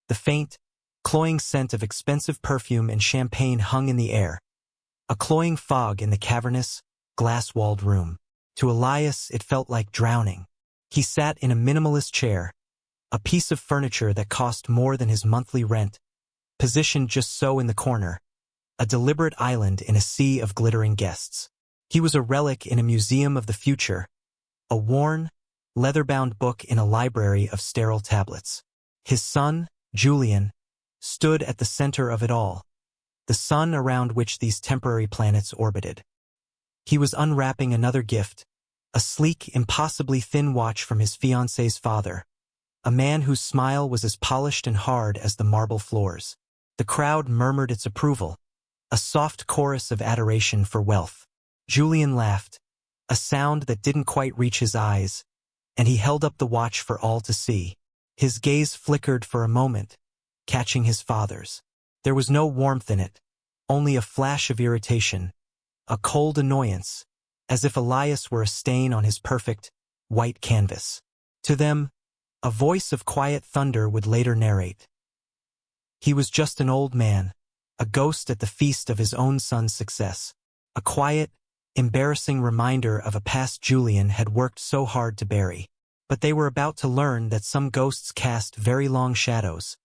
The faint, cloying scent of expensive perfume and champagne hung in the air, a cloying fog in the cavernous, glass-walled room. To Elias, it felt like drowning. He sat in a minimalist chair, a piece of furniture that cost more than his monthly rent, positioned just so in the corner, a deliberate island in a sea of glittering guests. He was a relic in a museum of the future, a worn, leather-bound book in a library of sterile tablets. His son, Julian, stood at the center of it all, the sun around which these temporary planets orbited. He was unwrapping another gift, a sleek, impossibly thin watch from his fiancée's father, a man whose smile was as polished and hard as the marble floors. The crowd murmured its approval, a soft chorus of adoration for wealth. Julian laughed, a sound that didn't quite reach his eyes, and he held up the watch for all to see. His gaze flickered for a moment, catching his father's. There was no warmth in it, only a flash of irritation, a cold annoyance, as if Elias were a stain on his perfect, white canvas. To them, a voice of quiet thunder would later narrate. He was just an old man, a ghost at the feast of his own son's success, a quiet, embarrassing reminder of a past Julian had worked so hard to bury. But they were about to learn that some ghosts cast very long shadows,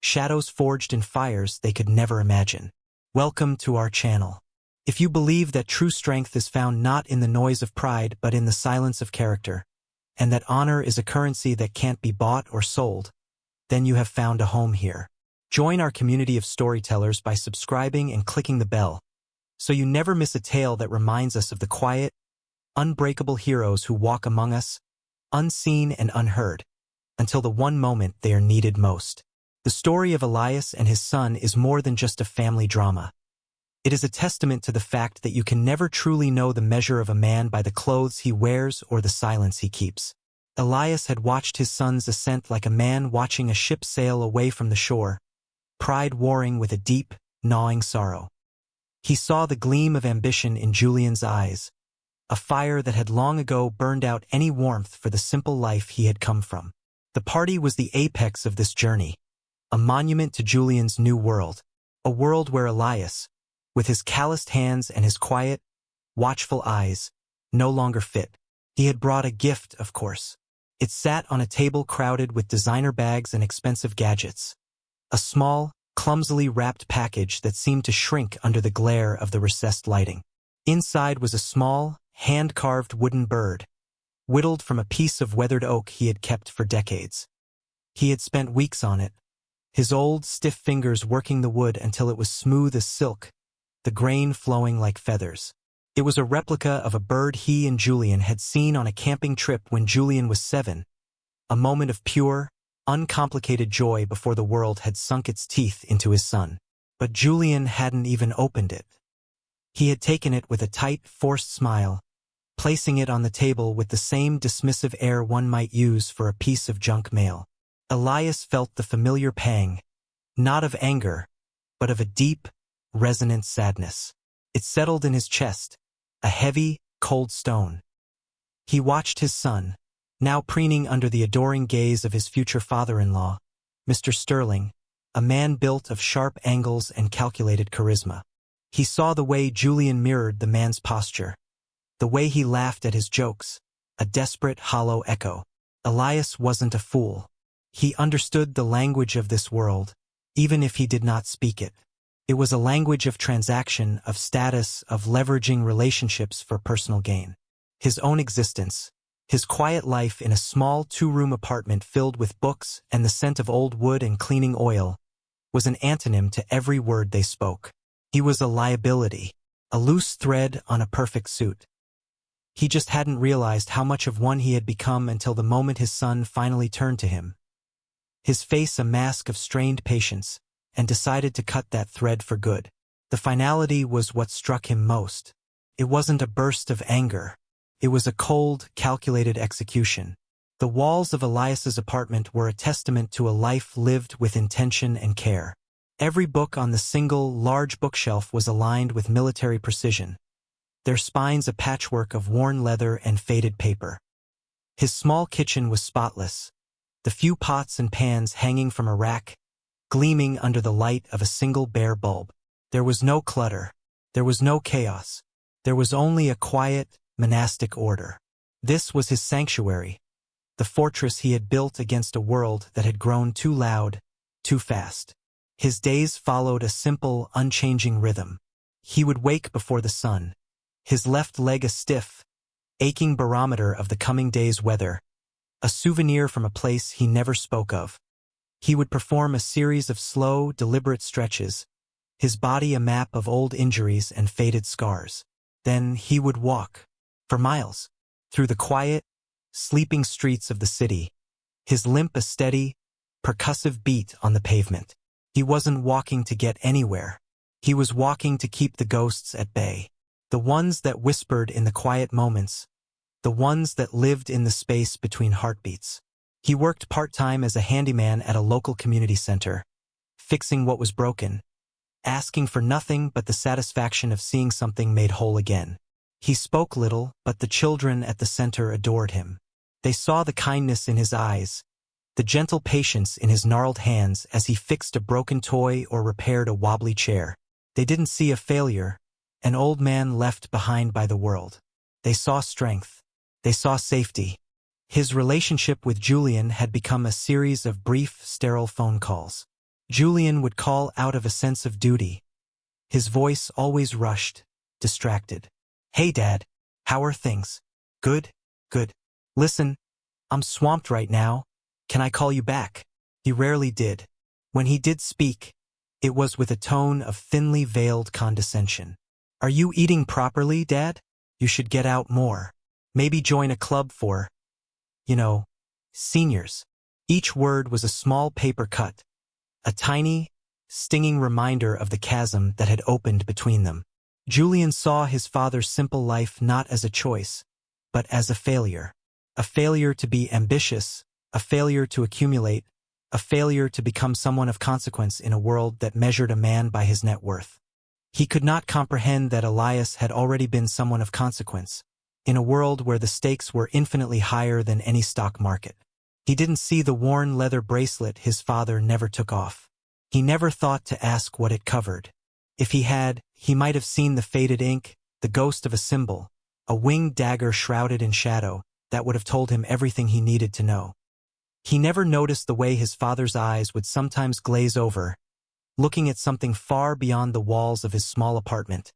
shadows forged in fires they could never imagine. Welcome to our channel. If you believe that true strength is found not in the noise of pride but in the silence of character, and that honor is a currency that can't be bought or sold, then you have found a home here. Join our community of storytellers by subscribing and clicking the bell, so you never miss a tale that reminds us of the quiet, unbreakable heroes who walk among us, unseen and unheard, until the one moment they are needed most. The story of Elias and his son is more than just a family drama. It is a testament to the fact that you can never truly know the measure of a man by the clothes he wears or the silence he keeps. Elias had watched his son's ascent like a man watching a ship sail away from the shore, pride warring with a deep, gnawing sorrow. He saw the gleam of ambition in Julian's eyes, a fire that had long ago burned out any warmth for the simple life he had come from. The party was the apex of this journey, a monument to Julian's new world, a world where Elias, with his calloused hands and his quiet, watchful eyes, no longer fit. He had brought a gift, of course. It sat on a table crowded with designer bags and expensive gadgets, a small, clumsily wrapped package that seemed to shrink under the glare of the recessed lighting. Inside was a small, hand-carved wooden bird, whittled from a piece of weathered oak he had kept for decades. He had spent weeks on it, his old, stiff fingers working the wood until it was smooth as silk, the grain flowing like feathers. It was a replica of a bird he and Julian had seen on a camping trip when Julian was 7, a moment of pure, uncomplicated joy before the world had sunk its teeth into his son. But Julian hadn't even opened it. He had taken it with a tight, forced smile, placing it on the table with the same dismissive air one might use for a piece of junk mail. Elias felt the familiar pang, not of anger, but of a deep, resonant sadness. It settled in his chest, a heavy, cold stone. He watched his son, now preening under the adoring gaze of his future father-in-law, Mr. Sterling, a man built of sharp angles and calculated charisma. He saw the way Julian mirrored the man's posture, the way he laughed at his jokes, a desperate, hollow echo. Elias wasn't a fool. He understood the language of this world, even if he did not speak it. It was a language of transaction, of status, of leveraging relationships for personal gain. His own existence, his quiet life in a small 2-room apartment filled with books and the scent of old wood and cleaning oil, was an antonym to every word they spoke. He was a liability, a loose thread on a perfect suit. He just hadn't realized how much of one he had become until the moment his son finally turned to him, his face a mask of strained patience, and decided to cut that thread for good. The finality was what struck him most. It wasn't a burst of anger. It was a cold, calculated execution. The walls of Elias's apartment were a testament to a life lived with intention and care. Every book on the single, large bookshelf was aligned with military precision, their spines a patchwork of worn leather and faded paper. His small kitchen was spotless, the few pots and pans hanging from a rack gleaming under the light of a single bare bulb. There was no clutter. There was no chaos. There was only a quiet, monastic order. This was his sanctuary, the fortress he had built against a world that had grown too loud, too fast. His days followed a simple, unchanging rhythm. He would wake before the sun, his left leg a stiff, aching barometer of the coming day's weather, a souvenir from a place he never spoke of. He would perform a series of slow, deliberate stretches, his body a map of old injuries and faded scars. Then he would walk, for miles, through the quiet, sleeping streets of the city, his limp a steady, percussive beat on the pavement. He wasn't walking to get anywhere. He was walking to keep the ghosts at bay. The ones that whispered in the quiet moments, the ones that lived in the space between heartbeats. He worked part-time as a handyman at a local community center, fixing what was broken, asking for nothing but the satisfaction of seeing something made whole again. He spoke little, but the children at the center adored him. They saw the kindness in his eyes, the gentle patience in his gnarled hands as he fixed a broken toy or repaired a wobbly chair. They didn't see a failure, an old man left behind by the world. They saw strength. They saw safety. His relationship with Julian had become a series of brief, sterile phone calls. Julian would call out of a sense of duty. His voice always rushed, distracted. "Hey, Dad. How are things?" "Good, good. Listen, I'm swamped right now. Can I call you back?" He rarely did. When he did speak, it was with a tone of thinly veiled condescension. "Are you eating properly, Dad? You should get out more. Maybe join a club for, seniors." Each word was a small paper cut, a tiny, stinging reminder of the chasm that had opened between them. Julian saw his father's simple life not as a choice, but as a failure. A failure to be ambitious, a failure to accumulate, a failure to become someone of consequence in a world that measured a man by his net worth. He could not comprehend that Elias had already been someone of consequence, in a world where the stakes were infinitely higher than any stock market. He didn't see the worn leather bracelet his father never took off. He never thought to ask what it covered. If he had, he might have seen the faded ink, the ghost of a symbol, a winged dagger shrouded in shadow, that would have told him everything he needed to know. He never noticed the way his father's eyes would sometimes glaze over, looking at something far beyond the walls of his small apartment,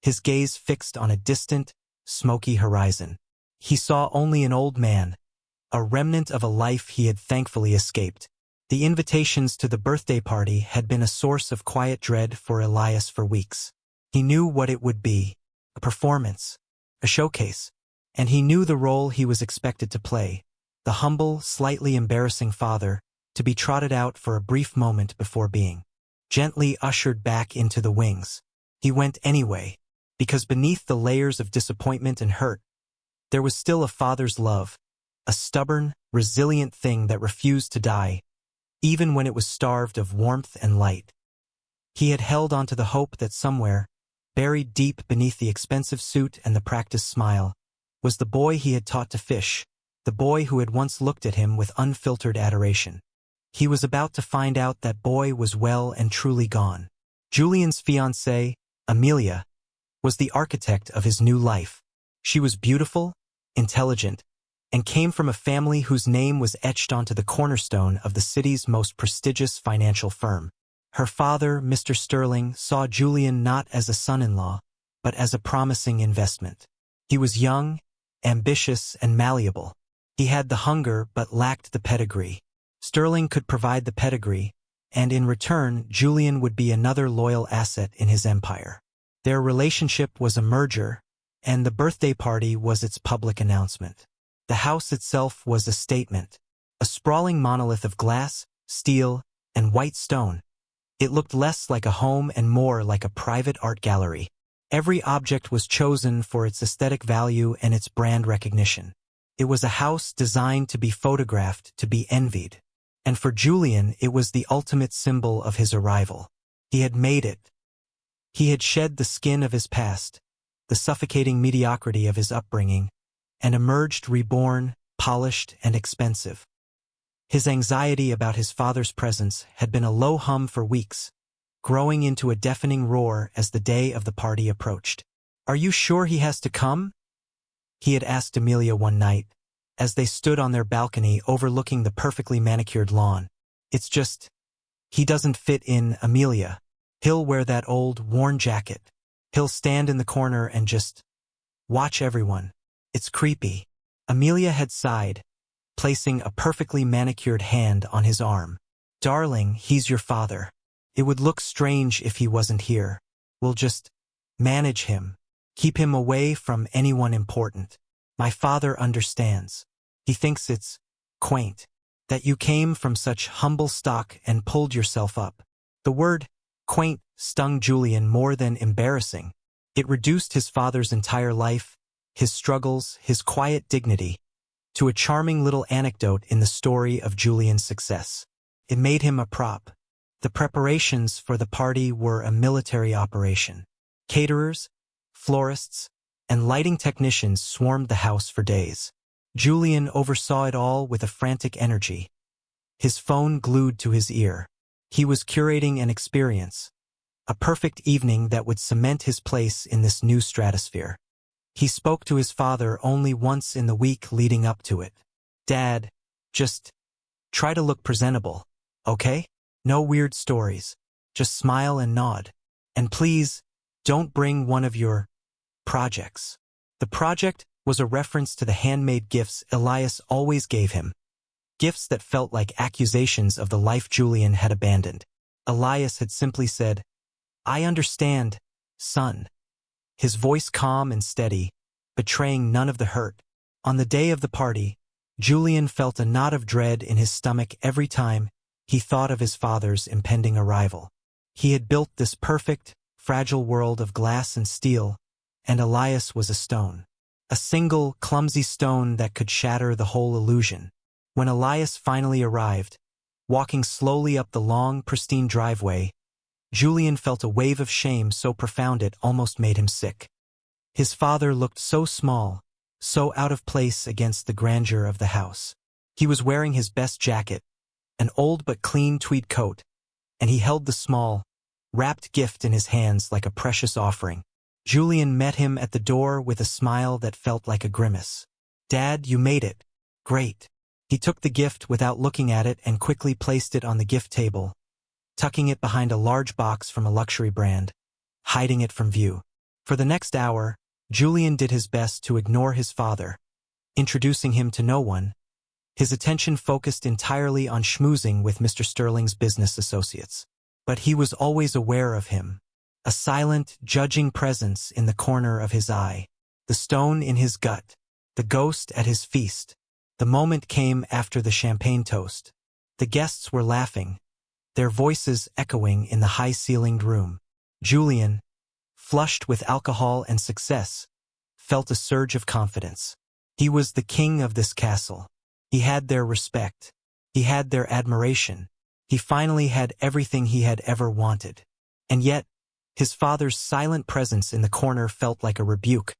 his gaze fixed on a distant, smoky horizon. He saw only an old man, a remnant of a life he had thankfully escaped. The invitations to the birthday party had been a source of quiet dread for Elias for weeks. He knew what it would be, a performance, a showcase, and he knew the role he was expected to play, the humble, slightly embarrassing father, to be trotted out for a brief moment before being gently ushered back into the wings. He went anyway, because beneath the layers of disappointment and hurt, there was still a father's love, a stubborn, resilient thing that refused to die, even when it was starved of warmth and light. He had held onto the hope that somewhere, buried deep beneath the expensive suit and the practiced smile, was the boy he had taught to fish, the boy who had once looked at him with unfiltered adoration. He was about to find out that boy was well and truly gone. Julian's fiancée, Amelia, was the architect of his new life. She was beautiful, intelligent, and came from a family whose name was etched onto the cornerstone of the city's most prestigious financial firm. Her father, Mr. Sterling, saw Julian not as a son-in-law, but as a promising investment. He was young, ambitious, and malleable. He had the hunger but lacked the pedigree. Sterling could provide the pedigree, and in return, Julian would be another loyal asset in his empire. Their relationship was a merger, and the birthday party was its public announcement. The house itself was a statement, a sprawling monolith of glass, steel, and white stone. It looked less like a home and more like a private art gallery. Every object was chosen for its aesthetic value and its brand recognition. It was a house designed to be photographed, to be envied. And for Julian, it was the ultimate symbol of his arrival. He had made it. He had shed the skin of his past, the suffocating mediocrity of his upbringing, and emerged reborn, polished, and expensive. His anxiety about his father's presence had been a low hum for weeks, growing into a deafening roar as the day of the party approached. "Are you sure he has to come?" he had asked Amelia one night, as they stood on their balcony overlooking the perfectly manicured lawn. "It's just, he doesn't fit in, Amelia. He'll wear that old, worn jacket. He'll stand in the corner and just watch everyone. It's creepy." Amelia had sighed, placing a perfectly manicured hand on his arm. "Darling, he's your father. It would look strange if he wasn't here. We'll just manage him. Keep him away from anyone important. My father understands. He thinks it's quaint that you came from such humble stock and pulled yourself up." The word quaint stung Julian more than embarrassing. It reduced his father's entire life, his struggles, his quiet dignity, to a charming little anecdote in the story of Julian's success. It made him a prop. The preparations for the party were a military operation. Caterers, florists, and lighting technicians swarmed the house for days. Julian oversaw it all with a frantic energy, his phone glued to his ear. He was curating an experience, a perfect evening that would cement his place in this new stratosphere. He spoke to his father only once in the week leading up to it. "Dad, just try to look presentable, okay? No weird stories. Just smile and nod. And please, don't bring one of your projects." The project was a reference to the handmade gifts Elias always gave him, gifts that felt like accusations of the life Julian had abandoned. Elias had simply said, "I understand, son," his voice calm and steady, betraying none of the hurt. On the day of the party, Julian felt a knot of dread in his stomach every time he thought of his father's impending arrival. He had built this perfect, fragile world of glass and steel, and Elias was a stone. A single, clumsy stone that could shatter the whole illusion. When Elias finally arrived, walking slowly up the long, pristine driveway, Julian felt a wave of shame so profound it almost made him sick. His father looked so small, so out of place against the grandeur of the house. He was wearing his best jacket, an old but clean tweed coat, and he held the small, wrapped gift in his hands like a precious offering. Julian met him at the door with a smile that felt like a grimace. "Dad, you made it. Great." He took the gift without looking at it and quickly placed it on the gift table, tucking it behind a large box from a luxury brand, hiding it from view. For the next hour, Julian did his best to ignore his father, introducing him to no one, his attention focused entirely on schmoozing with Mr. Sterling's business associates. But he was always aware of him, a silent, judging presence in the corner of his eye, the stone in his gut, the ghost at his feast. The moment came after the champagne toast. The guests were laughing, their voices echoing in the high-ceilinged room. Julian, flushed with alcohol and success, felt a surge of confidence. He was the king of this castle. He had their respect. He had their admiration. He finally had everything he had ever wanted. And yet, his father's silent presence in the corner felt like a rebuke,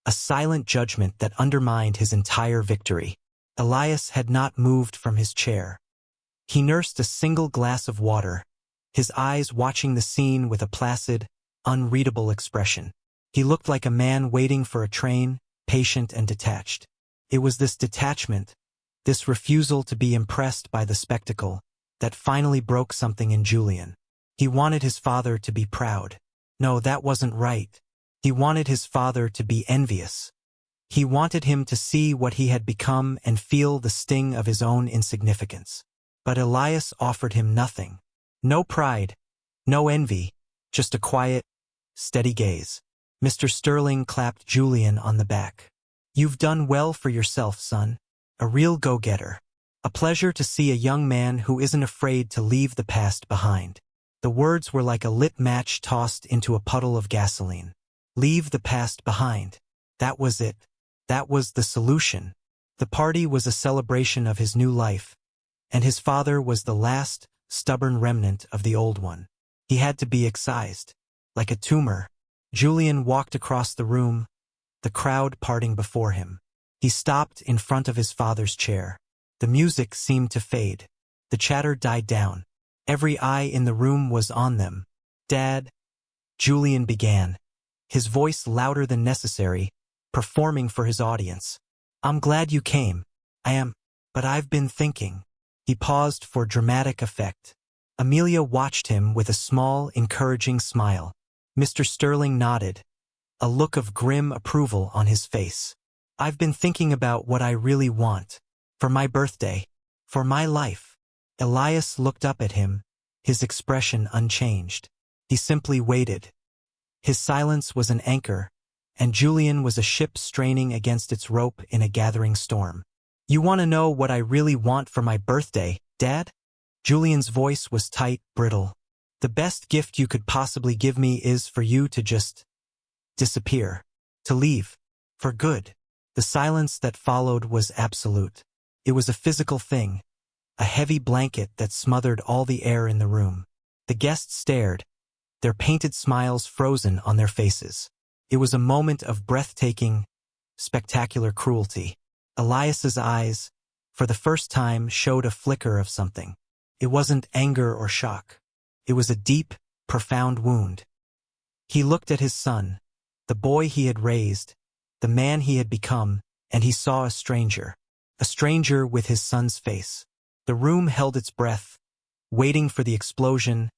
a silent judgment that undermined his entire victory. Elias had not moved from his chair. He nursed a single glass of water, his eyes watching the scene with a placid, unreadable expression. He looked like a man waiting for a train, patient and detached. It was this detachment, this refusal to be impressed by the spectacle, that finally broke something in Julian. He wanted his father to be proud. No, that wasn't right. He wanted his father to be envious. He wanted him to see what he had become and feel the sting of his own insignificance. But Elias offered him nothing. No pride, no envy, just a quiet, steady gaze. Mr. Sterling clapped Julian on the back. "You've done well for yourself, son. A real go-getter. A pleasure to see a young man who isn't afraid to leave the past behind." The words were like a lit match tossed into a puddle of gasoline. Leave the past behind. That was it. That was the solution. The party was a celebration of his new life, and his father was the last, stubborn remnant of the old one. He had to be excised. Like a tumor, Julian walked across the room, the crowd parting before him. He stopped in front of his father's chair. The music seemed to fade. The chatter died down. Every eye in the room was on them. "Dad," Julian began, his voice louder than necessary, performing for his audience. "I'm glad you came. I am, but I've been thinking." He paused for dramatic effect. Amelia watched him with a small, encouraging smile. Mr. Sterling nodded, a look of grim approval on his face. "I've been thinking about what I really want. For my birthday. For my life." Elias looked up at him, his expression unchanged. He simply waited. His silence was an anchor, and Julian was a ship straining against its rope in a gathering storm. "You want to know what I really want for my birthday, Dad?" Julian's voice was tight, brittle. "The best gift you could possibly give me is for you to just disappear. To leave. For good." The silence that followed was absolute. It was a physical thing, a heavy blanket that smothered all the air in the room. The guests stared, their painted smiles frozen on their faces. It was a moment of breathtaking, spectacular cruelty. Elias's eyes, for the first time, showed a flicker of something. It wasn't anger or shock. It was a deep, profound wound. He looked at his son, the boy he had raised, the man he had become, and he saw a stranger with his son's face. The room held its breath, waiting for the explosion,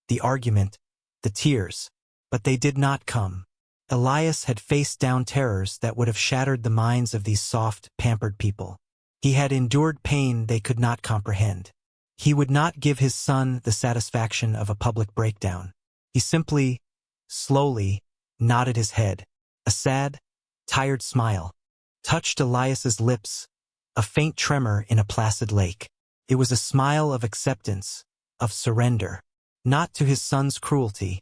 the argument, the tears, but they did not come. Elias had faced down terrors that would have shattered the minds of these soft, pampered people. He had endured pain they could not comprehend. He would not give his son the satisfaction of a public breakdown. He simply, slowly, nodded his head. A sad, tired smile touched Elias's lips, a faint tremor in a placid lake. It was a smile of acceptance, of surrender, not to his son's cruelty,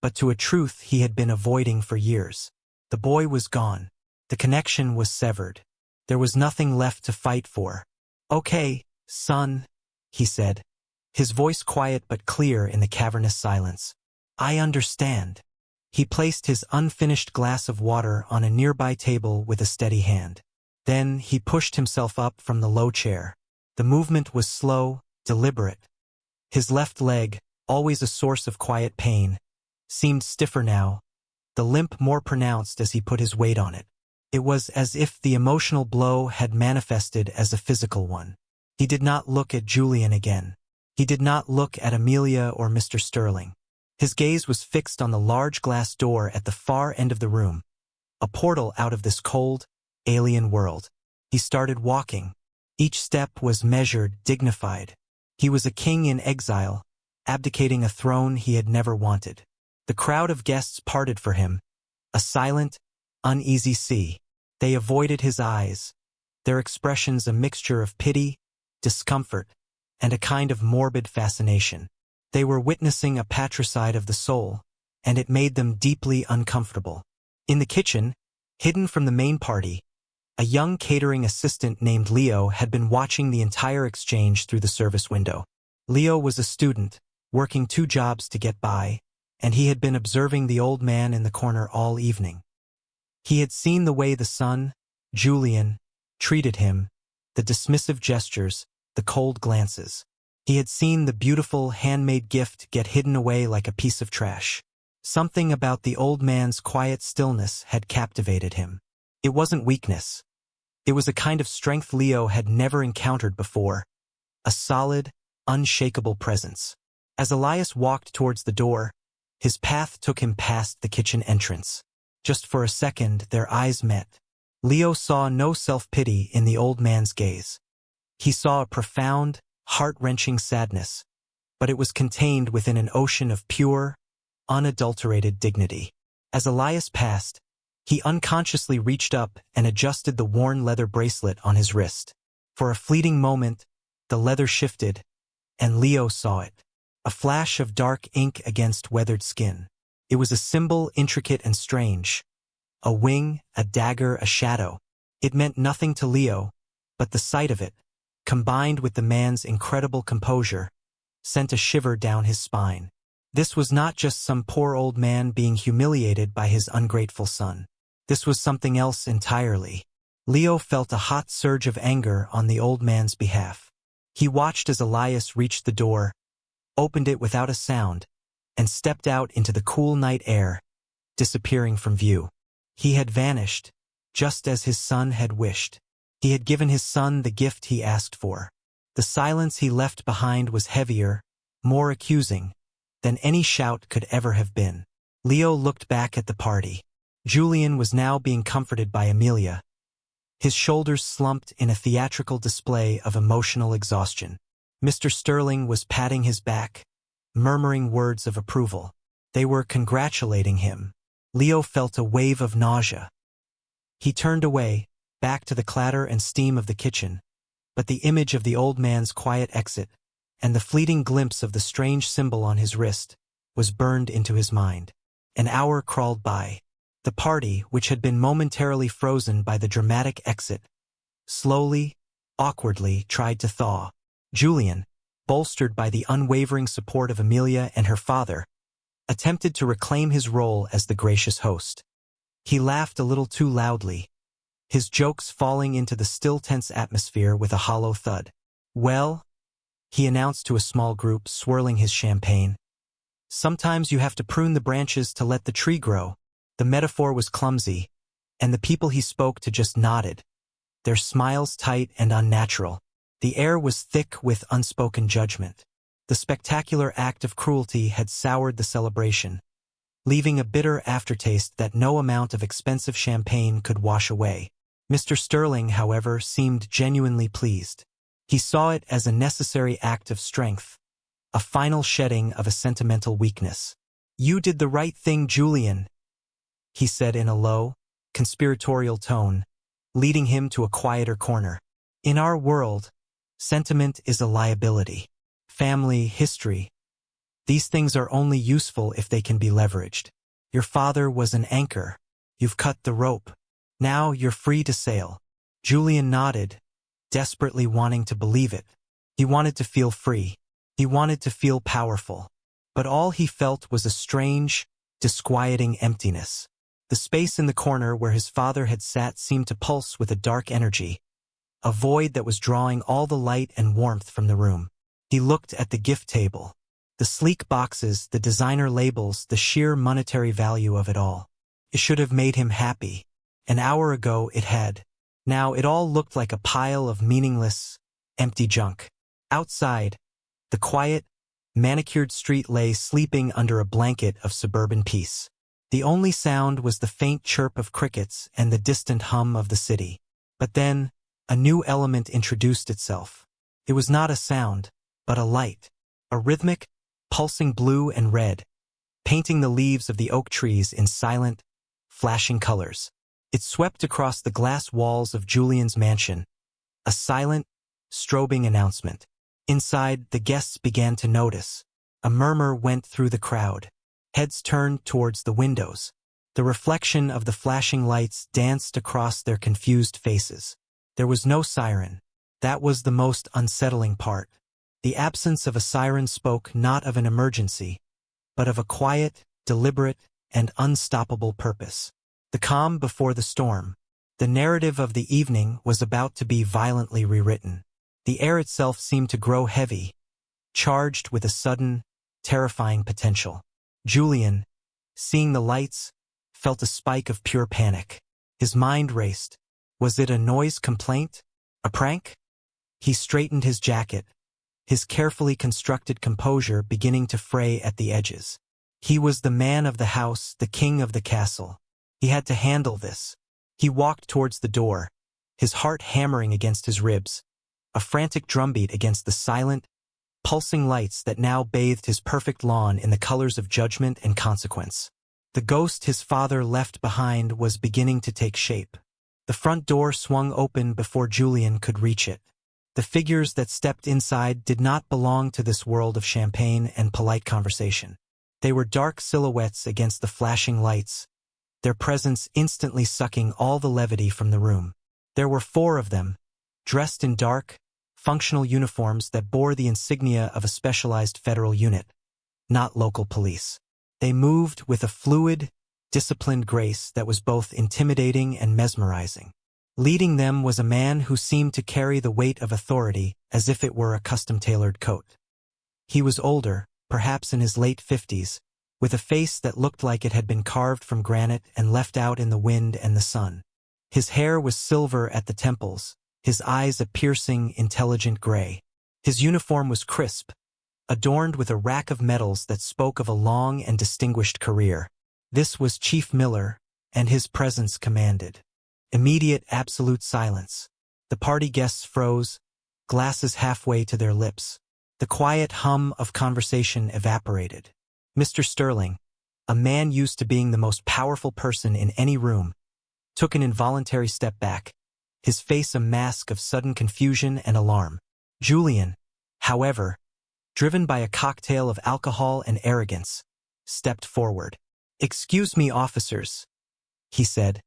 but to a truth he had been avoiding for years. The boy was gone. The connection was severed. There was nothing left to fight for. "Okay, son," he said, his voice quiet but clear in the cavernous silence. "I understand." He placed his unfinished glass of water on a nearby table with a steady hand. Then he pushed himself up from the low chair. The movement was slow, deliberate. His left leg, always a source of quiet pain, seemed stiffer now, the limp more pronounced as he put his weight on it. It was as if the emotional blow had manifested as a physical one. He did not look at Julian again. He did not look at Amelia or Mr. Sterling. His gaze was fixed on the large glass door at the far end of the room, a portal out of this cold, alien world. He started walking. Each step was measured, dignified. He was a king in exile, abdicating a throne he had never wanted. The crowd of guests parted for him, a silent, uneasy sea. They avoided his eyes, their expressions a mixture of pity, discomfort, and a kind of morbid fascination. They were witnessing a patricide of the soul, and it made them deeply uncomfortable. In the kitchen, hidden from the main party, a young catering assistant named Leo had been watching the entire exchange through the service window. Leo was a student, working 2 jobs to get by, and he had been observing the old man in the corner all evening. He had seen the way the son, Julian, treated him, the dismissive gestures, the cold glances. He had seen the beautiful handmade gift get hidden away like a piece of trash. Something about the old man's quiet stillness had captivated him. It wasn't weakness. It was a kind of strength Leo had never encountered before, a solid, unshakable presence. As Elias walked towards the door, his path took him past the kitchen entrance. Just for a second, their eyes met. Leo saw no self-pity in the old man's gaze. He saw a profound, heart-wrenching sadness, but it was contained within an ocean of pure, unadulterated dignity. As Elias passed, he unconsciously reached up and adjusted the worn leather bracelet on his wrist. For a fleeting moment, the leather shifted, and Leo saw it. A flash of dark ink against weathered skin. It was a symbol intricate and strange. A wing, a dagger, a shadow. It meant nothing to Leo, but the sight of it, combined with the man's incredible composure, sent a shiver down his spine. This was not just some poor old man being humiliated by his ungrateful son. This was something else entirely. Leo felt a hot surge of anger on the old man's behalf. He watched as Elias reached the door, opened it without a sound, and stepped out into the cool night air, disappearing from view. He had vanished, just as his son had wished. He had given his son the gift he asked for. The silence he left behind was heavier, more accusing, than any shout could ever have been. Leo looked back at the party. Julian was now being comforted by Amelia, his shoulders slumped in a theatrical display of emotional exhaustion. Mr. Sterling was patting his back, murmuring words of approval. They were congratulating him. Leo felt a wave of nausea. He turned away, back to the clatter and steam of the kitchen, but the image of the old man's quiet exit, and the fleeting glimpse of the strange symbol on his wrist, was burned into his mind. An hour crawled by. The party, which had been momentarily frozen by the dramatic exit, slowly, awkwardly tried to thaw. Julian, bolstered by the unwavering support of Amelia and her father, attempted to reclaim his role as the gracious host. He laughed a little too loudly, his jokes falling into the still tense atmosphere with a hollow thud. "Well," he announced to a small group, swirling his champagne, "sometimes you have to prune the branches to let the tree grow." The metaphor was clumsy, and the people he spoke to just nodded, their smiles tight and unnatural. The air was thick with unspoken judgment. The spectacular act of cruelty had soured the celebration, leaving a bitter aftertaste that no amount of expensive champagne could wash away. Mr. Sterling, however, seemed genuinely pleased. He saw it as a necessary act of strength, a final shedding of a sentimental weakness. "You did the right thing, Julian," he said in a low, conspiratorial tone, leading him to a quieter corner. "In our world, sentiment is a liability. Family, history, these things are only useful if they can be leveraged. Your father was an anchor. You've cut the rope. Now you're free to sail." Julian nodded, desperately wanting to believe it. He wanted to feel free. He wanted to feel powerful. But all he felt was a strange, disquieting emptiness. The space in the corner where his father had sat seemed to pulse with a dark energy, a void that was drawing all the light and warmth from the room. He looked at the gift table, the sleek boxes, the designer labels, the sheer monetary value of it all. It should have made him happy. An hour ago it had. Now it all looked like a pile of meaningless, empty junk. Outside, the quiet, manicured street lay sleeping under a blanket of suburban peace. The only sound was the faint chirp of crickets and the distant hum of the city. But then, a new element introduced itself. It was not a sound, but a light, a rhythmic, pulsing blue and red, painting the leaves of the oak trees in silent, flashing colors. It swept across the glass walls of Julian's mansion, a silent, strobing announcement. Inside, the guests began to notice. A murmur went through the crowd. Heads turned towards the windows. The reflection of the flashing lights danced across their confused faces. There was no siren. That was the most unsettling part. The absence of a siren spoke not of an emergency, but of a quiet, deliberate, and unstoppable purpose. The calm before the storm. The narrative of the evening was about to be violently rewritten. The air itself seemed to grow heavy, charged with a sudden, terrifying potential. Julian, seeing the lights, felt a spike of pure panic. His mind raced. Was it a noise complaint? A prank? He straightened his jacket, his carefully constructed composure beginning to fray at the edges. He was the man of the house, the king of the castle. He had to handle this. He walked towards the door, his heart hammering against his ribs, a frantic drumbeat against the silent, pulsing lights that now bathed his perfect lawn in the colors of judgment and consequence. The ghost his father left behind was beginning to take shape. The front door swung open before Julian could reach it. The figures that stepped inside did not belong to this world of champagne and polite conversation. They were dark silhouettes against the flashing lights, their presence instantly sucking all the levity from the room. There were 4 of them, dressed in dark, functional uniforms that bore the insignia of a specialized federal unit, not local police. They moved with a fluid, disciplined grace that was both intimidating and mesmerizing. Leading them was a man who seemed to carry the weight of authority as if it were a custom-tailored coat. He was older, perhaps in his late 50s, with a face that looked like it had been carved from granite and left out in the wind and the sun. His hair was silver at the temples, his eyes a piercing, intelligent gray. His uniform was crisp, adorned with a rack of medals that spoke of a long and distinguished career. This was Chief Miller, and his presence commanded immediate absolute silence. The party guests froze, glasses halfway to their lips. The quiet hum of conversation evaporated. Mr. Sterling, a man used to being the most powerful person in any room, took an involuntary step back, his face a mask of sudden confusion and alarm. Julian, however, driven by a cocktail of alcohol and arrogance, stepped forward. "Excuse me, officers," he said,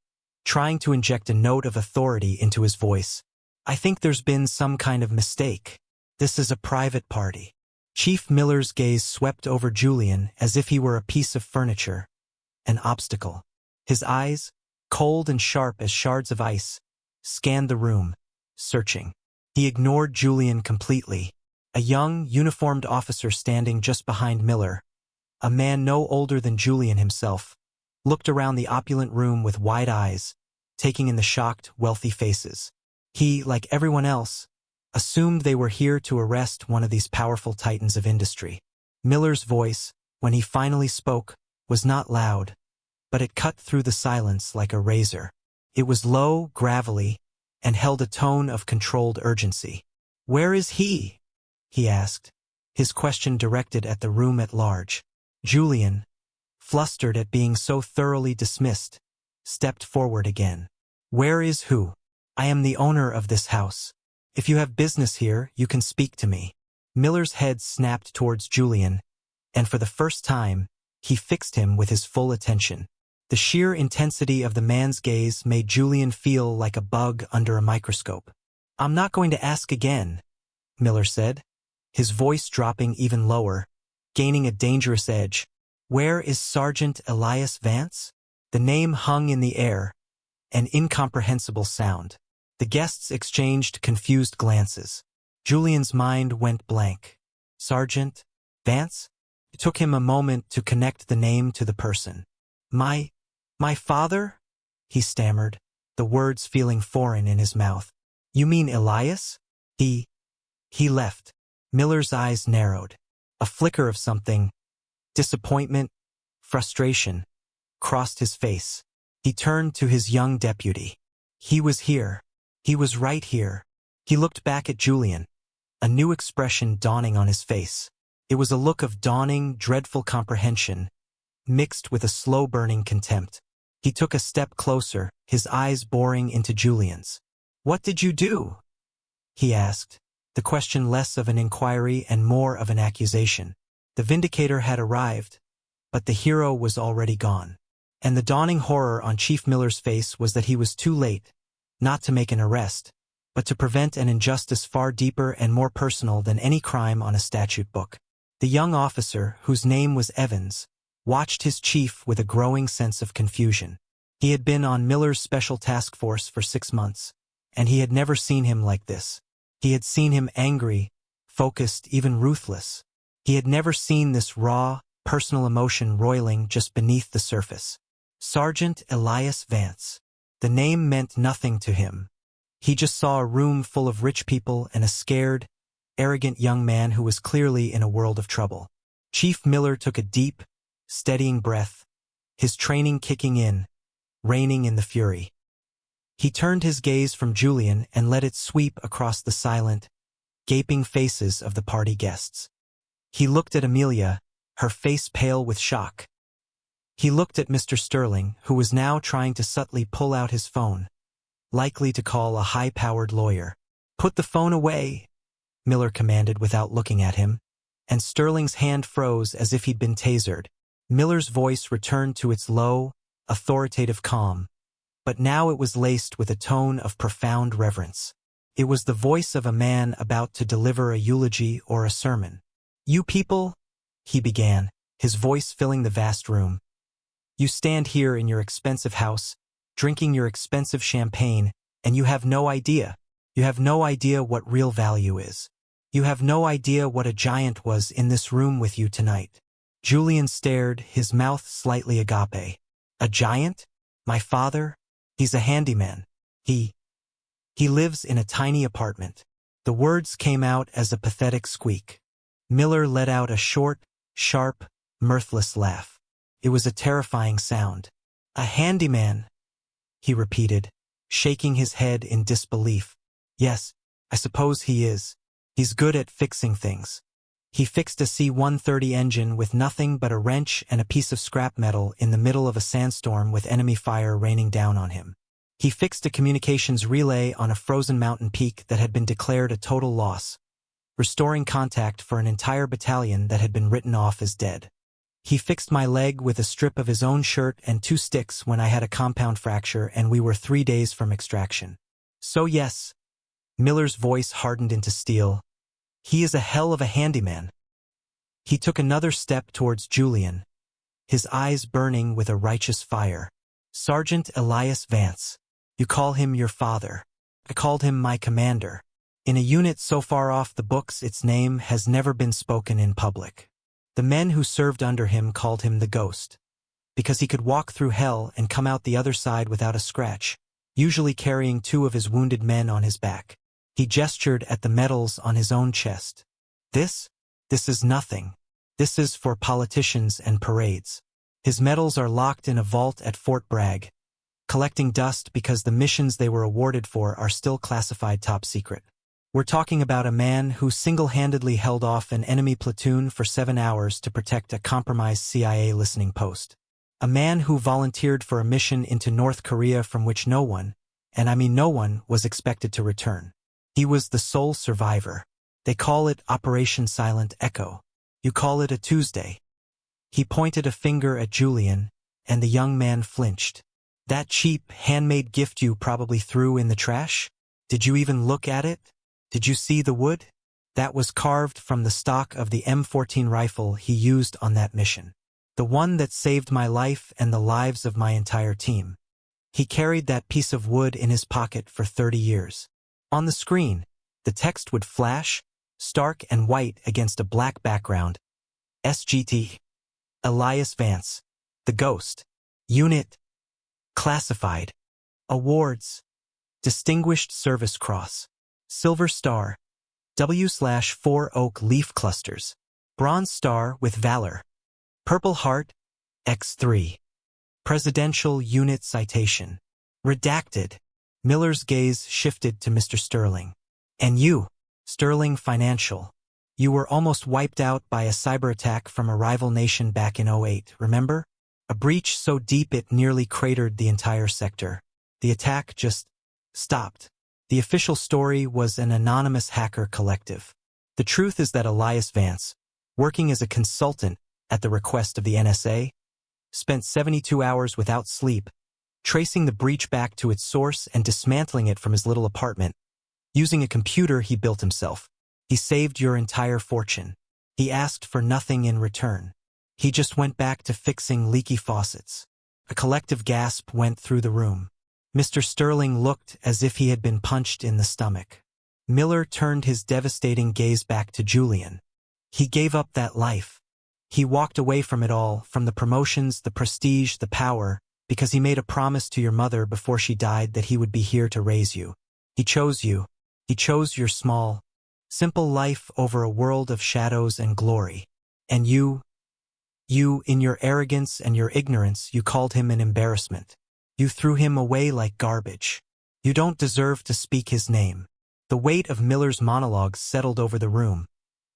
trying to inject a note of authority into his voice. "I think there's been some kind of mistake. This is a private party." Chief Miller's gaze swept over Julian as if he were a piece of furniture, an obstacle. His eyes, cold and sharp as shards of ice, scanned the room, searching. He ignored Julian completely. A young, uniformed officer standing just behind Miller, a man no older than Julian himself, looked around the opulent room with wide eyes, taking in the shocked, wealthy faces. He, like everyone else, assumed they were here to arrest one of these powerful titans of industry. Miller's voice, when he finally spoke, was not loud, but it cut through the silence like a razor. It was low, gravelly, and held a tone of controlled urgency. "Where is he?" he asked, his question directed at the room at large. Julian, flustered at being so thoroughly dismissed, stepped forward again. "Where is who? I am the owner of this house. If you have business here, you can speak to me." Miller's head snapped towards Julian, and for the first time, he fixed him with his full attention. The sheer intensity of the man's gaze made Julian feel like a bug under a microscope. "I'm not going to ask again," Miller said, his voice dropping even lower, gaining a dangerous edge. "Where is Sergeant Elias Vance?" The name hung in the air, an incomprehensible sound. The guests exchanged confused glances. Julian's mind went blank. Sergeant Vance? It took him a moment to connect the name to the person. My father?" he stammered, the words feeling foreign in his mouth. "You mean Elias? He left." Miller's eyes narrowed. A flicker of something, disappointment, frustration, crossed his face. He turned to his young deputy. "He was here. He was right here." He looked back at Julian, a new expression dawning on his face. It was a look of dawning, dreadful comprehension, mixed with a slow-burning contempt. He took a step closer, his eyes boring into Julian's. "What did you do?" he asked, the question less of an inquiry and more of an accusation. The vindicator had arrived, but the hero was already gone. And the dawning horror on Chief Miller's face was that he was too late, not to make an arrest, but to prevent an injustice far deeper and more personal than any crime on a statute book. The young officer, whose name was Evans, watched his chief with a growing sense of confusion. He had been on Miller's special task force for 6 months, and he had never seen him like this. He had seen him angry, focused, even ruthless. He had never seen this raw, personal emotion roiling just beneath the surface. Sergeant Elias Vance. The name meant nothing to him. He just saw a room full of rich people and a scared, arrogant young man who was clearly in a world of trouble. Chief Miller took a deep, steadying breath, his training kicking in, reining in the fury. He turned his gaze from Julian and let it sweep across the silent, gaping faces of the party guests. He looked at Amelia, her face pale with shock. He looked at Mr. Sterling, who was now trying to subtly pull out his phone, likely to call a high-powered lawyer. "Put the phone away," Miller commanded without looking at him, and Sterling's hand froze as if he'd been tasered. Miller's voice returned to its low, authoritative calm, but now it was laced with a tone of profound reverence. It was the voice of a man about to deliver a eulogy or a sermon. "You people," he began, his voice filling the vast room. "You stand here in your expensive house, drinking your expensive champagne, And you have no idea. You have no idea what real value is. You have no idea what a giant was in this room with you tonight. Julian stared, his mouth slightly agape. A giant? My father? He's a handyman. He lives in a tiny apartment. The words came out as a pathetic squeak. Miller let out a short, sharp, mirthless laugh. It was a terrifying sound. A handyman, he repeated, shaking his head in disbelief. Yes, I suppose he is. He's good at fixing things. He fixed a C-130 engine with nothing but a wrench and a piece of scrap metal in the middle of a sandstorm with enemy fire raining down on him. He fixed a communications relay on a frozen mountain peak that had been declared a total loss, restoring contact for an entire battalion that had been written off as dead. He fixed my leg with a strip of his own shirt and 2 sticks when I had a compound fracture and we were 3 days from extraction. So yes, Miller's voice hardened into steel. He is a hell of a handyman. He took another step towards Julian, his eyes burning with a righteous fire. Sergeant Elias Vance. You call him your father. I called him my commander. In a unit so far off the books its name has never been spoken in public. The men who served under him called him the Ghost, because he could walk through hell and come out the other side without a scratch, usually carrying 2 of his wounded men on his back. He gestured at the medals on his own chest. This is nothing. This is for politicians and parades. His medals are locked in a vault at Fort Bragg, collecting dust because the missions they were awarded for are still classified top secret. We're talking about a man who single-handedly held off an enemy platoon for 7 hours to protect a compromised CIA listening post. A man who volunteered for a mission into North Korea from which no one, and I mean no one, was expected to return. He was the sole survivor. They call it Operation Silent Echo. You call it a Tuesday. He pointed a finger at Julian, and the young man flinched. That cheap, handmade gift you probably threw in the trash? Did you even look at it? Did you see the wood? That was carved from the stock of the M14 rifle he used on that mission. The one that saved my life and the lives of my entire team. He carried that piece of wood in his pocket for 30 years. On the screen, the text would flash, stark and white against a black background. SGT. Elias Vance. The Ghost. Unit. Classified. Awards. Distinguished Service Cross. Silver Star. W/4 Oak Leaf Clusters. Bronze Star with Valor. Purple Heart. X3. Presidential Unit Citation. Redacted. Miller's gaze shifted to Mr. Sterling. And you, Sterling Financial. You were almost wiped out by a cyber attack from a rival nation back in '08, remember? A breach so deep it nearly cratered the entire sector. The attack just stopped. The official story was an anonymous hacker collective. The truth is that Elias Vance, working as a consultant at the request of the NSA, spent 72 hours without sleep, tracing the breach back to its source and dismantling it from his little apartment. Using a computer he built himself, he saved your entire fortune. He asked for nothing in return. He just went back to fixing leaky faucets. A collective gasp went through the room. Mr. Sterling looked as if he had been punched in the stomach. Miller turned his devastating gaze back to Julian. He gave up that life. He walked away from it all, from the promotions, the prestige, the power, because he made a promise to your mother before she died that he would be here to raise you. He chose you. He chose your small, simple life over a world of shadows and glory. And you, in your arrogance and your ignorance, you called him an embarrassment. You threw him away like garbage. You don't deserve to speak his name. The weight of Miller's monologue settled over the room,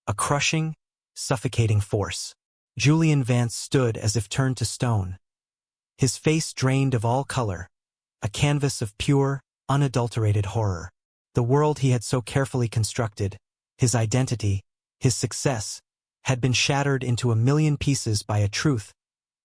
a crushing, suffocating force. Julian Vance stood as if turned to stone. His face drained of all color, a canvas of pure, unadulterated horror. The world he had so carefully constructed, his identity, his success, had been shattered into a million pieces by a truth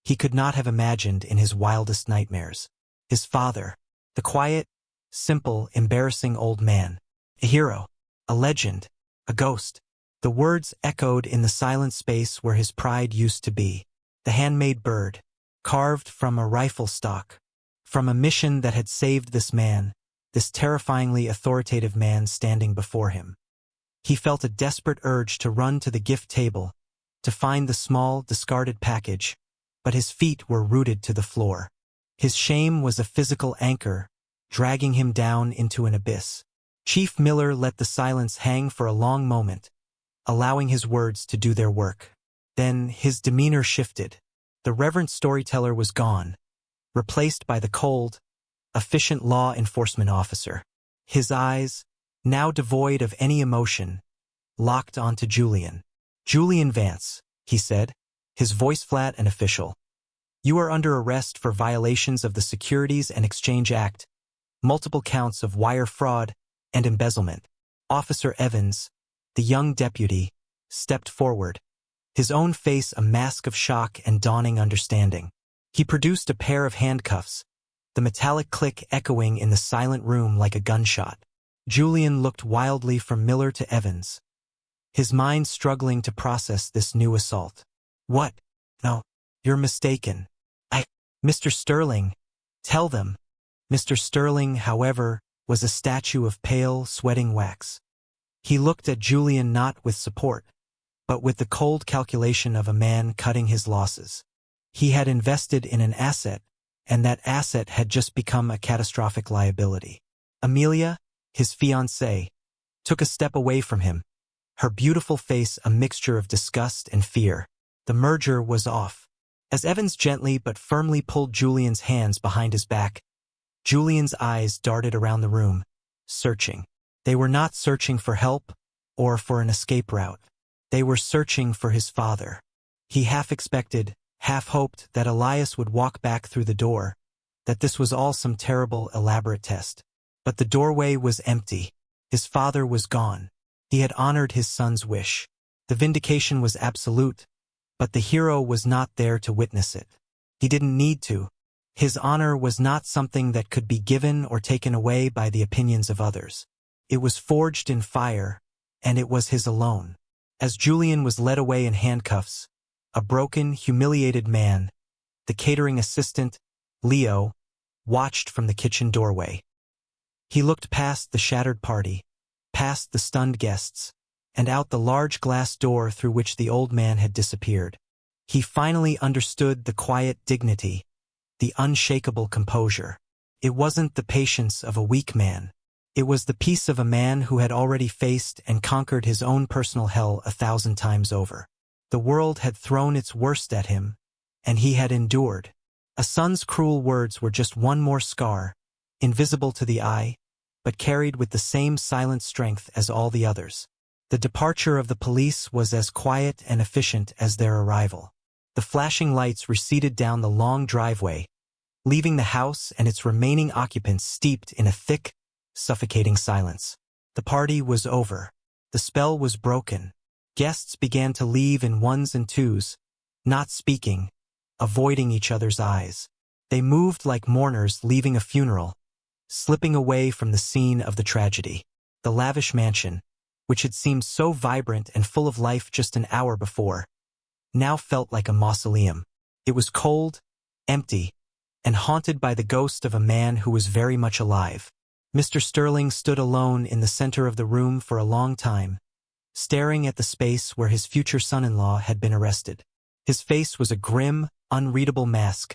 he could not have imagined in his wildest nightmares. His father, the quiet, simple, embarrassing old man, a hero, a legend, a ghost. The words echoed in the silent space where his pride used to be. The handmade bird, carved from a rifle stock, from a mission that had saved this man, this terrifyingly authoritative man standing before him. He felt a desperate urge to run to the gift table, to find the small, discarded package, but his feet were rooted to the floor. His shame was a physical anchor, dragging him down into an abyss. Chief Miller let the silence hang for a long moment, allowing his words to do their work. Then his demeanor shifted. The reverent storyteller was gone, replaced by the cold, efficient law enforcement officer. His eyes, now devoid of any emotion, locked onto Julian. "Julian Vance," he said, his voice flat and official. "You are under arrest for violations of the Securities and Exchange Act, multiple counts of wire fraud and embezzlement." Officer Evans, the young deputy, stepped forward, his own face a mask of shock and dawning understanding. He produced a pair of handcuffs, the metallic click echoing in the silent room like a gunshot. Julian looked wildly from Miller to Evans, his mind struggling to process this new assault. "What? No, you're mistaken. Mr. Sterling, tell them." Mr. Sterling, however, was a statue of pale, sweating wax. He looked at Julian not with support, but with the cold calculation of a man cutting his losses. He had invested in an asset, and that asset had just become a catastrophic liability. Amelia, his fiancée, took a step away from him, her beautiful face a mixture of disgust and fear. The merger was off. As Evans gently but firmly pulled Julian's hands behind his back, Julian's eyes darted around the room, searching. They were not searching for help or for an escape route. They were searching for his father. He half expected, half hoped that Elias would walk back through the door, that this was all some terrible, elaborate test. But the doorway was empty. His father was gone. He had honored his son's wish. The vindication was absolute, but the hero was not there to witness it. He didn't need to. His honor was not something that could be given or taken away by the opinions of others. It was forged in fire, and it was his alone. As Julian was led away in handcuffs, a broken, humiliated man, the catering assistant, Leo, watched from the kitchen doorway. He looked past the shattered party, past the stunned guests, and out the large glass door through which the old man had disappeared. He finally understood the quiet dignity, the unshakable composure. It wasn't the patience of a weak man. It was the peace of a man who had already faced and conquered his own personal hell 1,000 times over. The world had thrown its worst at him, and he had endured. A son's cruel words were just one more scar, invisible to the eye, but carried with the same silent strength as all the others. The departure of the police was as quiet and efficient as their arrival. The flashing lights receded down the long driveway, leaving the house and its remaining occupants steeped in a thick, suffocating silence. The party was over. The spell was broken. Guests began to leave in ones and twos, not speaking, avoiding each other's eyes. They moved like mourners leaving a funeral, slipping away from the scene of the tragedy. The lavish mansion, which had seemed so vibrant and full of life just an hour before, now felt like a mausoleum. It was cold, empty, and haunted by the ghost of a man who was very much alive. Mr. Sterling stood alone in the center of the room for a long time, staring at the space where his future son-in-law had been arrested. His face was a grim, unreadable mask,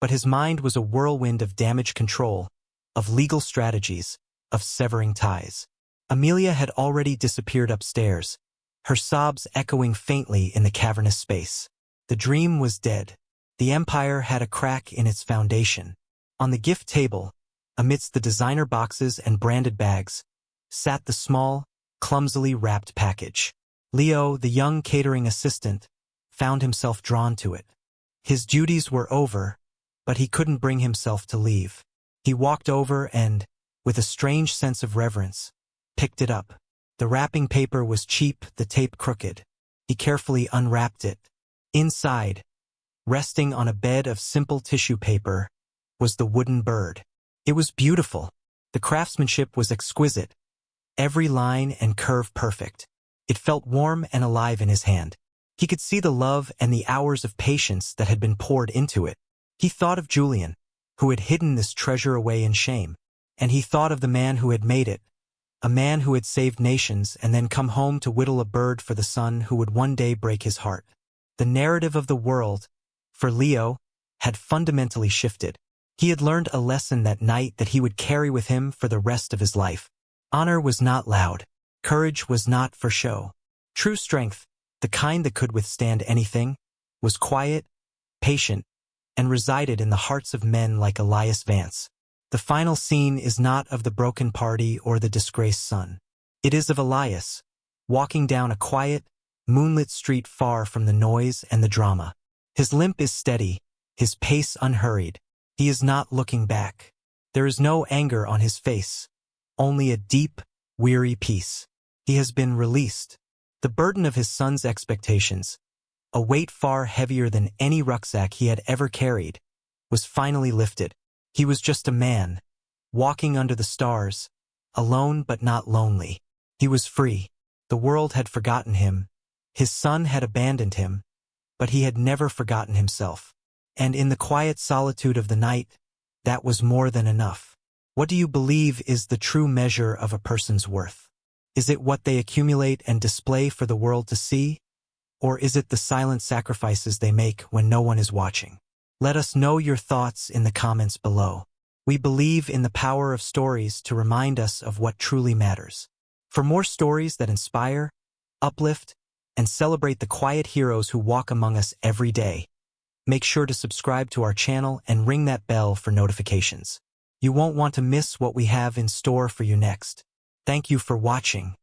but his mind was a whirlwind of damage control, of legal strategies, of severing ties. Amelia had already disappeared upstairs, her sobs echoing faintly in the cavernous space. The dream was dead. The empire had a crack in its foundation. On the gift table, amidst the designer boxes and branded bags, sat the small, clumsily wrapped package. Leo, the young catering assistant, found himself drawn to it. His duties were over, but he couldn't bring himself to leave. He walked over and, with a strange sense of reverence, picked it up. The wrapping paper was cheap, the tape crooked. He carefully unwrapped it. Inside, resting on a bed of simple tissue paper, was the wooden bird. It was beautiful. The craftsmanship was exquisite, every line and curve perfect. It felt warm and alive in his hand. He could see the love and the hours of patience that had been poured into it. He thought of Julian, who had hidden this treasure away in shame. And he thought of the man who had made it, a man who had saved nations and then come home to whittle a bird for the son who would one day break his heart. The narrative of the world, for Leo, had fundamentally shifted. He had learned a lesson that night that he would carry with him for the rest of his life. Honor was not loud. Courage was not for show. True strength, the kind that could withstand anything, was quiet, patient, and resided in the hearts of men like Elias Vance. The final scene is not of the broken party or the disgraced son. It is of Elias, walking down a quiet, moonlit street far from the noise and the drama. His limp is steady, his pace unhurried. He is not looking back. There is no anger on his face, only a deep, weary peace. He has been released. The burden of his son's expectations, a weight far heavier than any rucksack he had ever carried, was finally lifted. He was just a man, walking under the stars, alone but not lonely. He was free. The world had forgotten him. His son had abandoned him, but he had never forgotten himself. And in the quiet solitude of the night, that was more than enough. What do you believe is the true measure of a person's worth? Is it what they accumulate and display for the world to see? Or is it the silent sacrifices they make when no one is watching? Let us know your thoughts in the comments below. We believe in the power of stories to remind us of what truly matters. For more stories that inspire, uplift, and celebrate the quiet heroes who walk among us every day, make sure to subscribe to our channel and ring that bell for notifications. You won't want to miss what we have in store for you next. Thank you for watching.